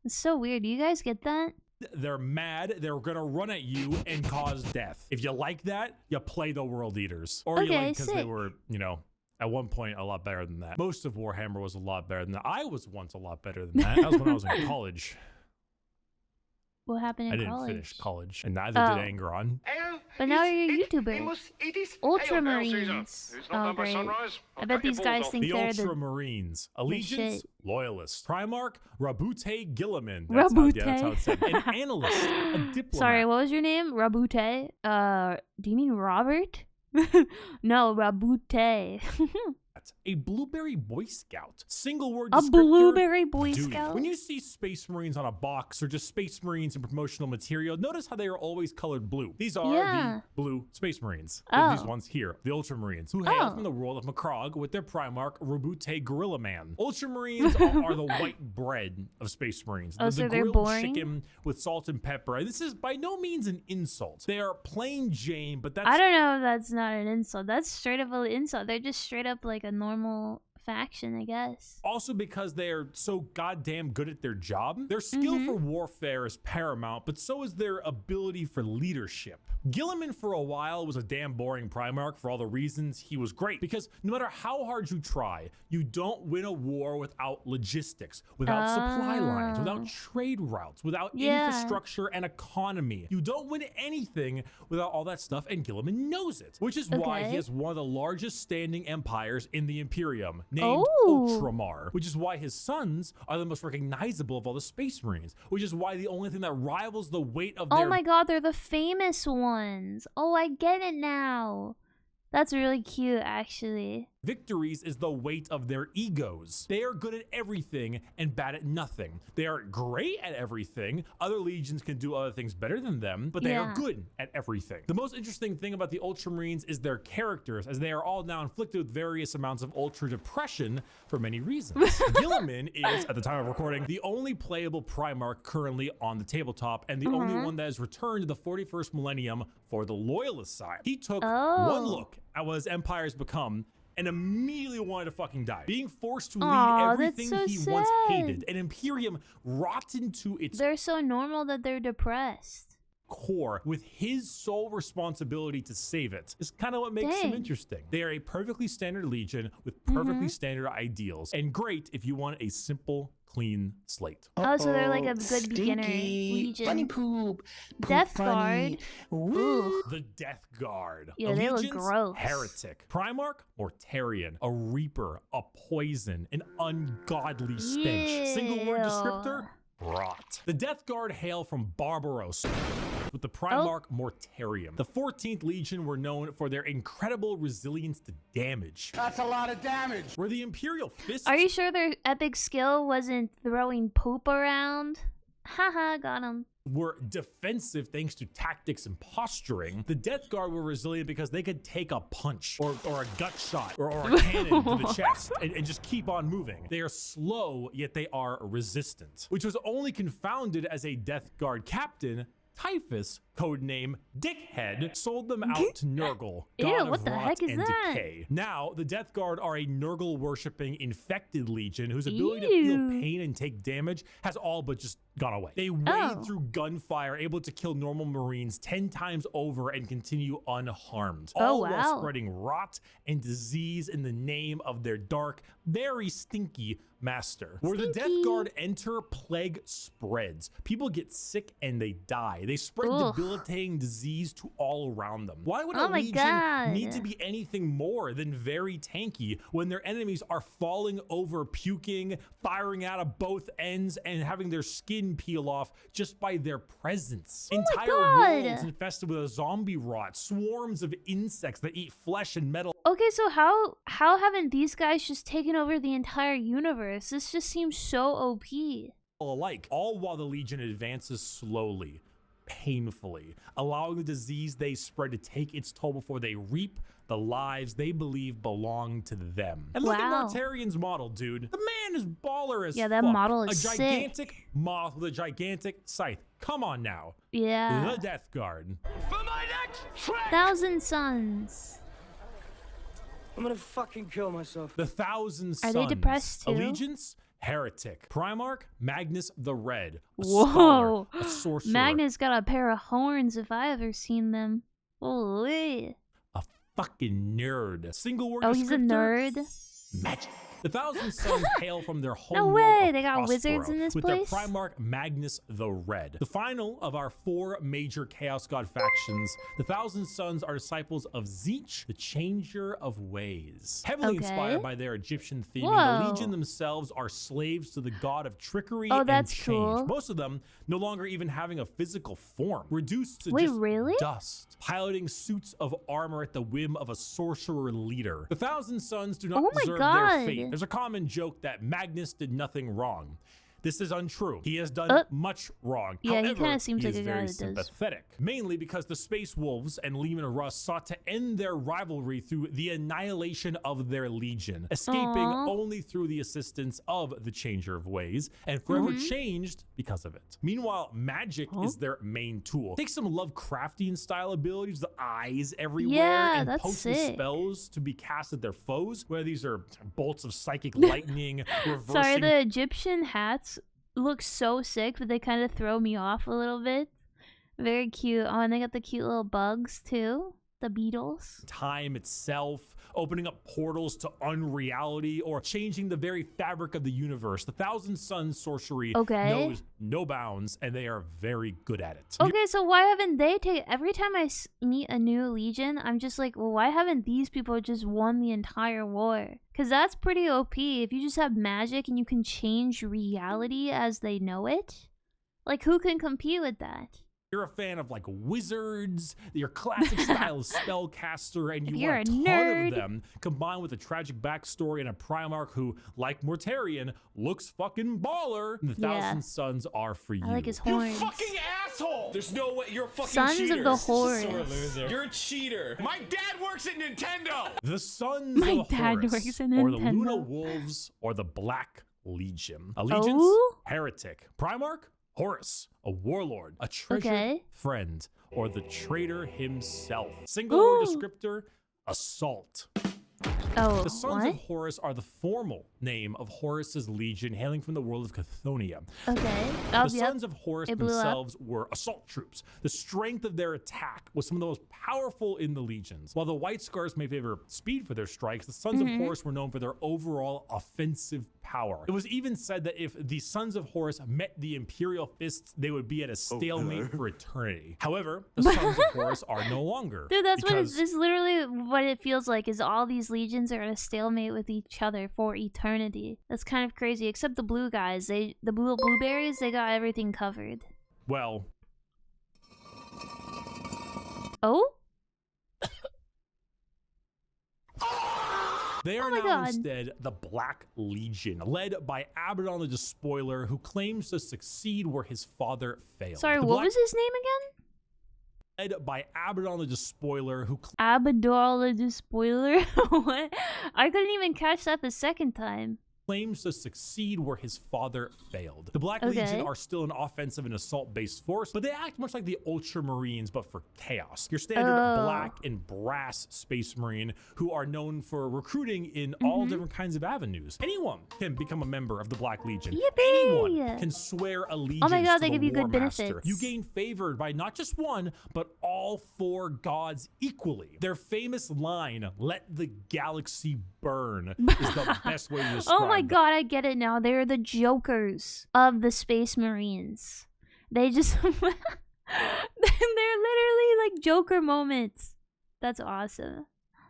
It's so weird. Do you guys get that? They're mad. They're gonna run at you and cause death. If you like that, you play the World Eaters. Or you like because they were, you know, at one point a lot better than that. Most of Warhammer was a lot better than that. I was once a lot better than that. That was when I was in college. What happened in I didn't college? finish college, and neither Oh. did Angron. But now you're a YouTuber. Ultramarines. Oh, great. I bet these guys think The they're the... Ultramarines. Allegiance, shit. Loyalist. Primarch, Rabute Gilliman. Rabute. That's how it's said. An analyst, a diplomat. Sorry, what was your name? Rabute? Do you mean Robert? No, Rabute. A blueberry Boy Scout. Single word A descriptor. blueberry Boy Dude, Scout? when you see Space Marines on a box or just Space Marines in promotional material, notice how they are always colored blue. These are the blue Space Marines. Oh. These ones here, the Ultramarines, who hail from the world of Macrog with their Primarch, Rabute Gorilla Man. Ultramarines are the white bread of Space Marines. Oh, so the they're grilled boring? chicken with salt and pepper. And this is by no means an insult. They are plain Jane, but that's... I don't know if that's not an insult. That's straight up an insult. They're just straight up like a normal faction, I guess. Also because they are so goddamn good at their job. Their skill for warfare is paramount, but so is their ability for leadership. Gilliman for a while was a damn boring Primarch for all the reasons he was great, because no matter how hard you try, you don't win a war without logistics, without supply lines, without trade routes, without infrastructure and economy. You don't win anything without all that stuff, and Gilliman knows it, which is why he has one of the largest standing empires in the Imperium, named Ultramar, which is why his sons are the most recognizable of all the Space Marines, which is why the only thing that rivals the weight of their... Oh my god, they're the famous ones. Oh, I get it now. That's really cute, actually. victories is the weight of their egos. They are good at everything and bad at nothing. They are great at everything. Other legions can do other things better than them, but they are good at everything. The most interesting thing about the Ultramarines is their characters, as they are all now inflicted with various amounts of ultra depression for many reasons. Gilliman is, at the time of recording, the only playable Primarch currently on the tabletop, and the only one that has returned to the 41st millennium for the Loyalist side. He took one look at what his empire has become and immediately wanted to fucking die. Being forced to lead everything he once hated. An Imperium rotten to its... They're so normal that they're depressed. core with his sole responsibility to save it is kind of what makes them interesting. They are a perfectly standard legion with perfectly standard ideals, and great if you want a simple, clean slate. Oh, so they're like a good beginner legion. Funny poop. Death Guard. Ooh. The Death Guard. Yeah, they look Allegiance, gross. Heretic. Primarch, Mortarian. A Reaper, a Poison, an ungodly stench. Single word descriptor, rot. The Death Guard hail from Barbaros, with the Primarch Mortarium. The 14th Legion were known for their incredible resilience to damage. That's a lot of damage. Where the Imperial Fists... Are you sure their epic skill wasn't throwing poop around? Haha, got him. Were defensive thanks to tactics and posturing. The Death Guard were resilient because they could take a punch or a gut shot or a cannon to the chest and just keep on moving. They are slow, yet they are resistant, which was only confounded as a Death Guard captain, Typhus, codename Dickhead, sold them out to Nurgle, god what of the rot heck is and that? decay. Now, the Death Guard are a Nurgle-worshipping infected legion whose ability to feel pain and take damage has all but just gone away. They wade through gunfire, able to kill normal Marines 10 times over and continue unharmed, all while spreading rot and disease in the name of their dark, very stinky master. Where the Death Guard enter, plague spreads. People get sick and they die. They spread debilitating disease to all around them. Why would a legion need to be anything more than very tanky when their enemies are falling over, puking, firing out of both ends, and having their skin peel off just by their presence? Entire worlds infested with a zombie rot, swarms of insects that eat flesh and metal. Okay, so how haven't these guys just taken over the entire universe? This just seems so OP. Alike, all while the Legion advances slowly, painfully, allowing the disease they spread to take its toll before they reap the lives they believe belong to them. And look at Mortarian's model, dude. The man is baller as fuck. that model is a gigantic moth with a gigantic scythe. Come on now. Yeah. The Death Guard. For my next trick! 1,000 Suns. I'm gonna fucking kill myself. The 1,000 Suns. Are they depressed too? Allegiance, Heretic. Primarch, Magnus the Red. A Whoa. scholar, a sorcerer. Magnus got a pair of horns if I ever seen them. Holy. A fucking nerd. Single word Oh, he's a descriptor, nerd? Magic. The Thousand Sons hail from their home No world way, of they got wizards Prospero, in this with place? their Primarch Magnus the Red. The final of our 4 major Chaos God factions, the Thousand Sons are disciples of Tzeentch, the Changer of Ways. Heavily inspired by their Egyptian theming, the Legion themselves are slaves to the god of trickery and change. Cool. Most of them no longer even having a physical form, reduced to Wait, just really? dust, piloting suits of armor at the whim of a sorcerer leader. The Thousand Sons do not deserve their fate. There's a common joke that Magnus did nothing wrong. This is untrue. He has done much wrong. Yeah, However, he kind of seems like a guy very that does. sympathetic. Mainly because the Space Wolves and Leman Russ sought to end their rivalry through the annihilation of their legion, escaping only through the assistance of the Changer of Ways, and forever changed because of it. Meanwhile, magic is their main tool. Take some Lovecraftian style abilities, the eyes everywhere, and potent spells to be cast at their foes, whether these are bolts of psychic lightning, reversing. Sorry, the Egyptian hats look so sick, but they kind of throw me off a little bit. Very cute. Oh, and they got the cute little bugs too. The beetles. Time itself, opening up portals to unreality, or changing the very fabric of the universe. The Thousand Sons sorcery knows no bounds, and they are very good at it. Okay, so why haven't they taken... Every time I meet a new legion, I'm just like, well, why haven't these people just won the entire war? Because that's pretty OP. If you just have magic and you can change reality as they know it, like, who can compete with that? You're a fan of like wizards, your classic style spellcaster, and you want a ton of them, combined with a tragic backstory and a Primarch who, like Mortarion, looks fucking baller. And the Thousand Sons are for you. I like his horns. You fucking asshole! There's no way you're a fucking Sons cheater. of the Horus. You're a cheater. My dad works at Nintendo. The Sons of Horus, or the Luna Wolves, or the Black Legion. Allegiance, heretic. Primarch, Horus, a warlord, a treasured friend, or the traitor himself. Single word descriptor, assault. The Sons of Horus are the formal name of Horus's legion, hailing from the world of Chthonium. The Sons of Horus themselves were assault troops. The strength of their attack was some of the most powerful in the legions. While the White Scars may favor speed for their strikes, the Sons of Horus were known for their overall offensive power. It was even said that if the Sons of Horus met the Imperial Fists, they would be at a stalemate for eternity. However, the Sons of Horus are no longer. Dude, that's what it's literally what it feels like, is all these legions are at a stalemate with each other for eternity. That's kind of crazy, except the blue guys. The blueberries, they got everything covered. Well. Oh? They are now instead the Black Legion, led by Abaddon the Despoiler, who claims to succeed where his father failed. Sorry, what was his name again? Led by Abaddon the Despoiler, who... Abaddon the Despoiler? What? I couldn't even catch that the second time. Claims to succeed where his father failed. The Black Legion are still an offensive and assault-based force, but they act much like the Ultramarines, but for chaos. Your standard black and brass Space Marine, who are known for recruiting in all different kinds of avenues. Anyone can become a member of the Black Legion. Anyone can swear allegiance to they the give you good War Master. benefits. You gain favored by not just one, but all 4 gods equally. Their famous line, "Let the galaxy burn," is the best way to describe Oh my god, I get it now. They're the Jokers of the Space Marines. They just... they're literally like Joker moments. That's awesome.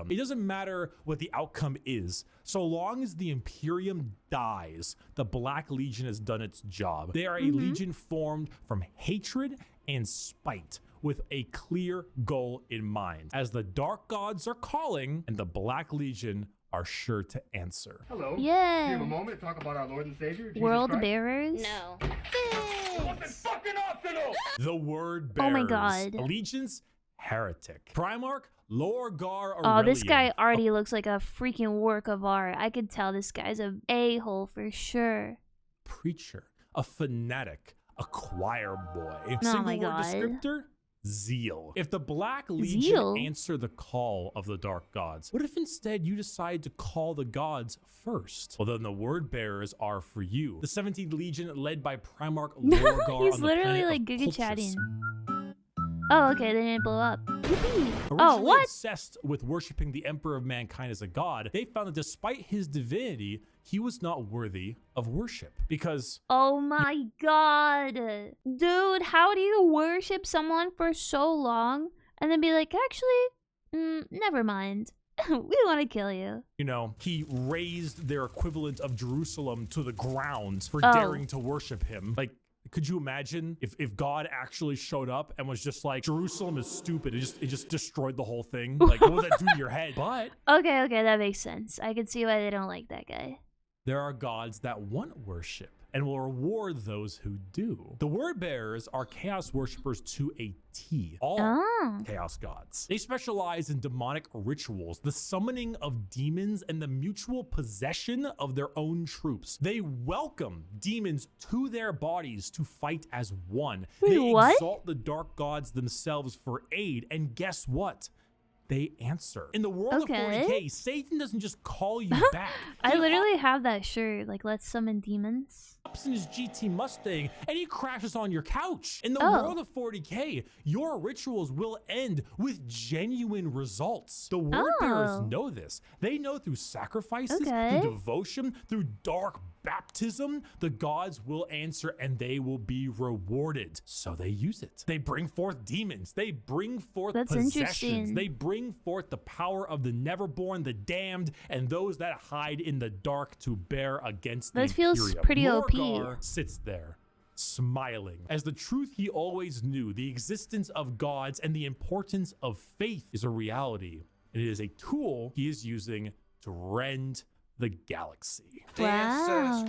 It doesn't matter what the outcome is. So long as the Imperium dies, the Black Legion has done its job. They are a legion formed from hatred and spite, with a clear goal in mind. As the Dark Gods are calling, and the Black Legion are sure to answer. Hello. Yeah. Do you have a moment to talk about our Lord and Savior, Jesus World Christ? Bearers? No. Fucking optional! The Word Bearers. Oh my god. Allegiance, heretic. Primarch, Lorgar Aurelian. Oh, this guy already looks like a freaking work of art. I could tell this guy's a a-hole for sure. Preacher, a fanatic, a choir boy. Oh Single my word god. descriptor, zeal. If the Black Legion answer the call of the Dark Gods, what if instead you decide to call the gods first? Well, then the Word Bearers are for you. The 17th Legion, led by Primarch Lorgar He's on the literally planet like of giga Cultus. chatting. Oh, okay, they didn't blow up. Yippee. Oh, Originally what? obsessed with worshiping the Emperor of Mankind as a god, they found that despite his divinity, he was not worthy of worship because... Oh my god. Dude, how do you worship someone for so long and then be like, actually, never mind. We want to kill you. You know, he raised their equivalent of Jerusalem to the ground for daring to worship him. Like, could you imagine if God actually showed up and was just like, Jerusalem is stupid, it just destroyed the whole thing? Like, what would that do to your head? But Okay, that makes sense. I can see why they don't like that guy. there are gods that want worship and will reward those who do. The word bearers are chaos worshippers to a T. All chaos gods. They specialize in demonic rituals, the summoning of demons, and the mutual possession of their own troops. They welcome demons to their bodies to fight as one. Wait, they what? exalt the dark gods themselves for aid, and guess what? They answer. In the world of 40K, Satan doesn't just call you back. I literally have that shirt, like, let's summon demons. Hops in his GT Mustang and he crashes on your couch. In the world of 40K, your rituals will end with genuine results. The word bearers know this. They know through sacrifices, through devotion, through dark baptism, the gods will answer and they will be rewarded. So they use it. They bring forth demons. They bring forth possessions. They bring forth the power of the neverborn, the damned, and those that hide in the dark to bear against the Imperium. Feels pretty OP. Morgar sits there, smiling, as the truth he always knew, the existence of gods and the importance of faith is a reality. It is a tool he is using to rend the galaxy. Wow.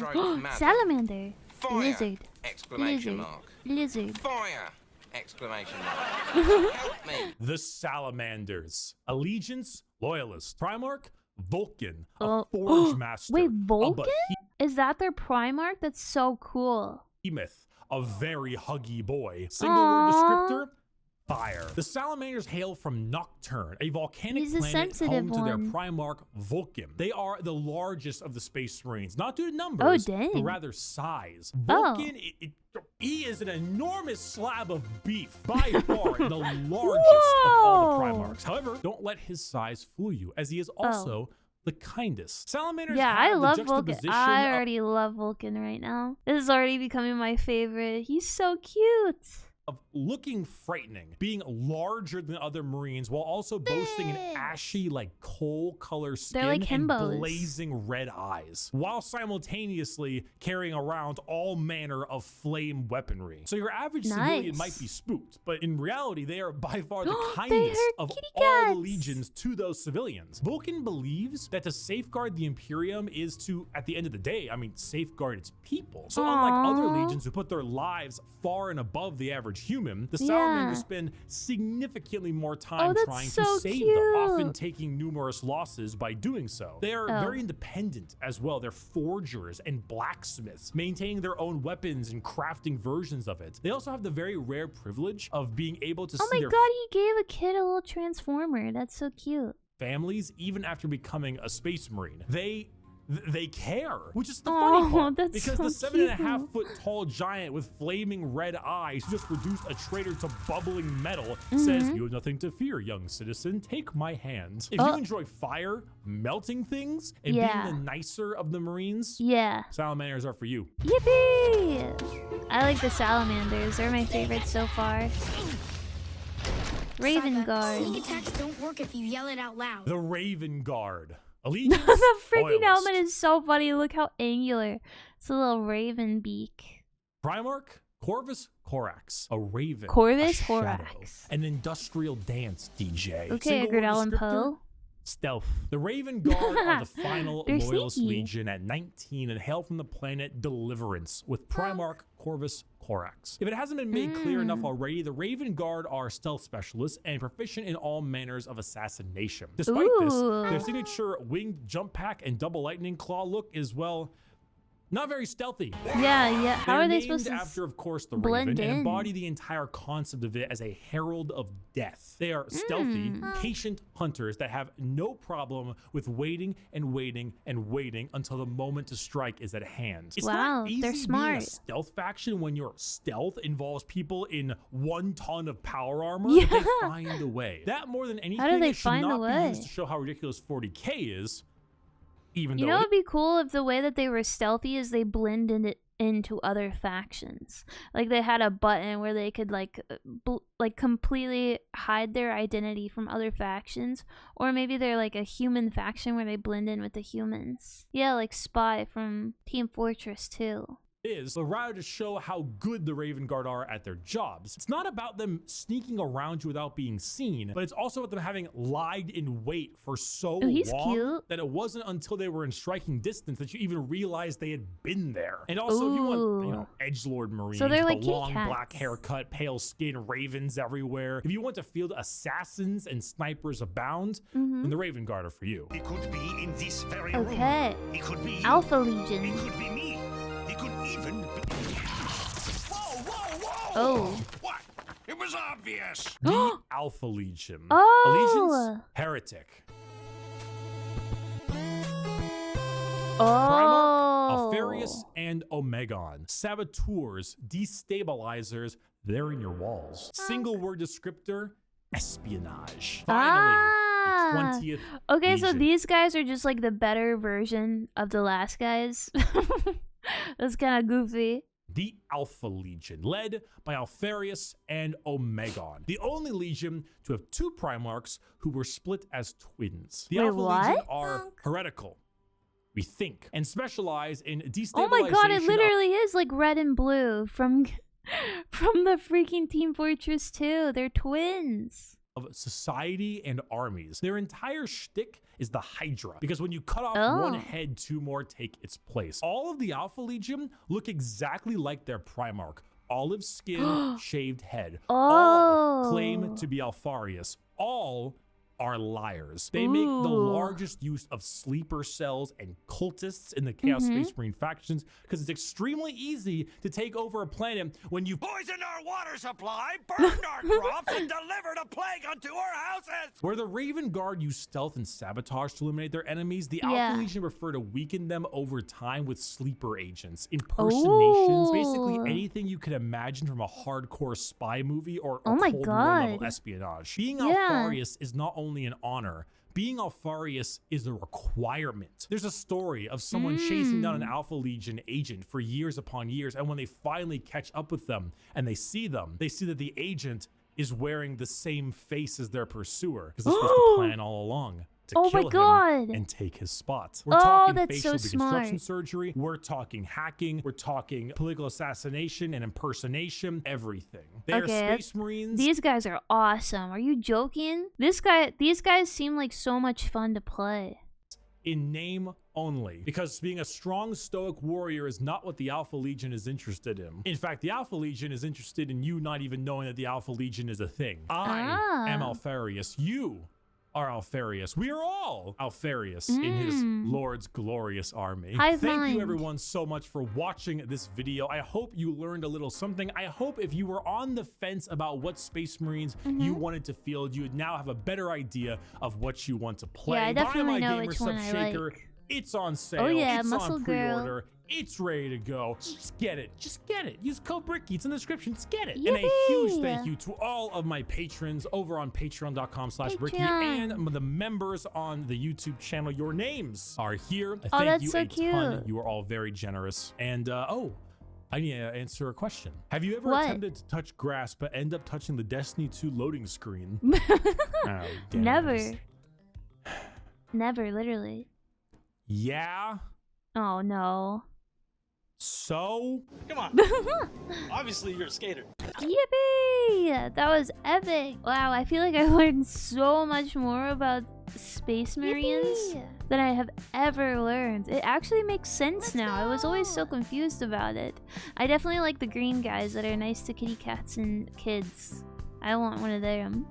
Salamander. Fire! Lizard. Exclamation mark. Lizard. Fire! Exclamation mark. Help me. The Salamanders. Allegiance, loyalist. Primarch, Vulcan, a forge master. Wait, Vulcan? Is that their Primarch? That's so cool. Behemoth, a very huggy boy. Single word descriptor, fire. The Salamanders hail from Nocturne, a volcanic planet home to their Primarch Vulcan. They are the largest of the Space Marines, not due to numbers, but rather size. Vulcan, he is an enormous slab of beef, by far the largest of all the Primarchs. However, don't let his size fool you, as he is also the kindest. Salamanders I love Vulcan. I already love Vulcan right now. This is already becoming my favorite. He's so cute. Of looking frightening, being larger than other Marines while also boasting an ashy, like coal color skin and blazing red eyes, while simultaneously carrying around all manner of flame weaponry. So your average civilian might be spooked, but in reality, they are by far the kindest of all the legions to those civilians. Vulcan believes that to safeguard the Imperium is to, at the end of the day, safeguard its people. So unlike other legions who put their lives far and above the average human, the Salamanders spend significantly more time trying to save them, often taking numerous losses by doing so. They are very independent as well. They're forgers and blacksmiths, maintaining their own weapons and crafting versions of it. They also have the very rare privilege of being able to see their he gave a kid a little transformer. That's so cute. families even after becoming a Space Marine. They care, which is the funny part, because the 7.5 foot tall giant with flaming red eyes who just reduced a traitor to bubbling metal says, "You have nothing to fear, young citizen. Take my hand." If you enjoy fire, melting things, and being the nicer of the Marines, Salamanders are for you. Yippee! I like the Salamanders. They're my favorite so far. Raven Guard. Sneak attacks don't work if you yell it out loud. The Raven Guard. Allegiance, the freaking loyalist. helmet is so funny. Look how angular. It's a little raven beak. Primarch, Corvus Corax, a raven. Corvus a Corax. An industrial dance DJ. Okay, Edgar Allan Poe. Stealth. The Raven Guard are the final loyalist legion at 19 and hail from the planet Deliverance with Primarch Corvus Corax. If it hasn't been made clear enough already, the Raven Guard are stealth specialists and proficient in all manners of assassination. Despite this, their signature winged jump pack and double lightning claw look is, well, Not very stealthy. Yeah. How They're are they named supposed to after, of course, the blend Raven and in? embody the entire concept of it as a herald of death. They are stealthy, patient hunters that have no problem with waiting and waiting and waiting until the moment to strike is at hand. It's Wow, not easy they're being smart. a stealth faction when your stealth involves people in 1 ton of power armor. Yeah. But they find a way. That more than anything, do they it should find not the be way? used to show how ridiculous 40k is. Even You though know, it it'd be cool if the way that they were stealthy is they blended into other factions. Like they had a button where they could like completely hide their identity from other factions, or maybe they're like a human faction where they blend in with the humans. Yeah, like Spy from Team Fortress 2. Is, but rather to show how good the Raven Guard are at their jobs. It's not about them sneaking around you without being seen, but it's also about them having lied in wait for so long cute. that it wasn't until they were in striking distance that you even realized they had been there. And also, if you want, you know, edgelord Marines, So they're like the kitty long cats. black haircut, pale skin, ravens everywhere. If you want to field assassins and snipers abound, then the Raven Guard are for you. He could be in this very Okay. room. He could be Alpha you. Legion. It could be me. He could even be... Whoa! Oh. What? It was obvious. The Alpha Legion. Oh. Allegiance, heretic. Oh. Alfarius and Omegon. Saboteurs, destabilizers, they're in your walls. Single word descriptor, espionage. Finally, the 20th Okay, so Legion. these guys are just like the better version of the last guys. That's kind of goofy. The Alpha Legion, led by Alfarius and Omegon. The only Legion to have 2 Primarchs who were split as twins. The Wait, Alpha Legion what? are heretical, we think, and specialize in destabilization. Oh my god, it of literally is like red and blue from the freaking Team Fortress 2. They're twins. of society and armies. Their entire shtick is the Hydra, because when you cut off one head, 2 more take its place. All of the Alpha Legion look exactly like their Primarch. Olive skin, shaved head. All claim to be Alfarius. All are liars. They make the largest use of sleeper cells and cultists in the Chaos Space Marine factions because it's extremely easy to take over a planet when you Poisoned our water supply, burned our crops, and delivered a plague unto our houses. Where the Raven Guard use stealth and sabotage to eliminate their enemies, the Alpha Legion prefer to weaken them over time with sleeper agents, impersonations, basically anything you can imagine from a hardcore spy movie or Cold War level espionage. Being Alfarius is not only an honor, being Alfarius is a requirement. There's a story of someone chasing down an Alpha Legion agent for years upon years, and when they finally catch up with them and they see them, they see that the agent is wearing the same face as their pursuer, because this was the plan all along. To kill him and take his spot. We're talking facial reconstruction surgery. We're talking hacking. We're talking political assassination and impersonation. Everything. They're Space Marines. These guys are awesome. Are you joking? These guys seem like so much fun to play. In name only, because being a strong stoic warrior is not what the Alpha Legion is interested in. In fact, the Alpha Legion is interested in you not even knowing that the Alpha Legion is a thing. I am Alfarius. You are Alfarius. We are all Alfarius in his Lord's glorious army. Thank you everyone so much for watching this video. I hope you learned a little something. I hope if you were on the fence about what Space Marines you wanted to field, you would now have a better idea of what you want to play. Yeah, I definitely know which one I like. It's on sale. Oh yeah, it's Muscle on Girl. pre-order. It's ready to go. Just get it. Just get it. Use code Bricky. It's in the description. Just get it. Yippee! And a huge thank you to all of my patrons over on patreon.com/Bricky and the members on the YouTube channel. Your names are here. Thank you a ton. You are all very generous. And I need to answer a question. Have you ever attempted to touch grass but end up touching the Destiny 2 loading screen? Never. Never, literally. Yeah. Oh no. So? Come on. Obviously, you're a skater. Yippee! That was epic. Wow, I feel like I learned so much more about Space Marines than I have ever learned. It actually makes sense now. I was always so confused about it. I definitely like the green guys that are nice to kitty cats and kids. I want one of them.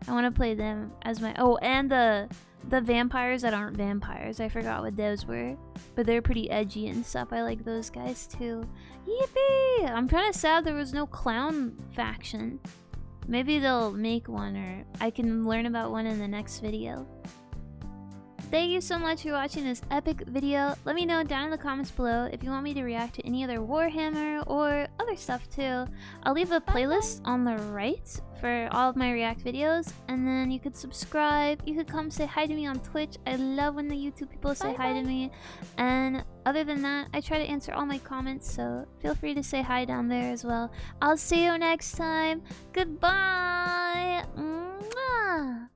I want to play them as my... Oh, and the the vampires that aren't vampires. I forgot what those were, but they're pretty edgy and stuff. I like those guys too. Yippee! I'm kind of sad there was no clown faction. Maybe they'll make one, or I can learn about one in the next video. Thank you so much for watching this epic video. Let me know down in the comments below if you want me to react to any other Warhammer or other stuff too. I'll leave a playlist on the right for all of my react videos, and then you could subscribe. You could come say hi to me on Twitch. I love when the YouTube people say hi to me. And other than that, I try to answer all my comments, so feel free to say hi down there as well. I'll see you next time. Goodbye. Mwah.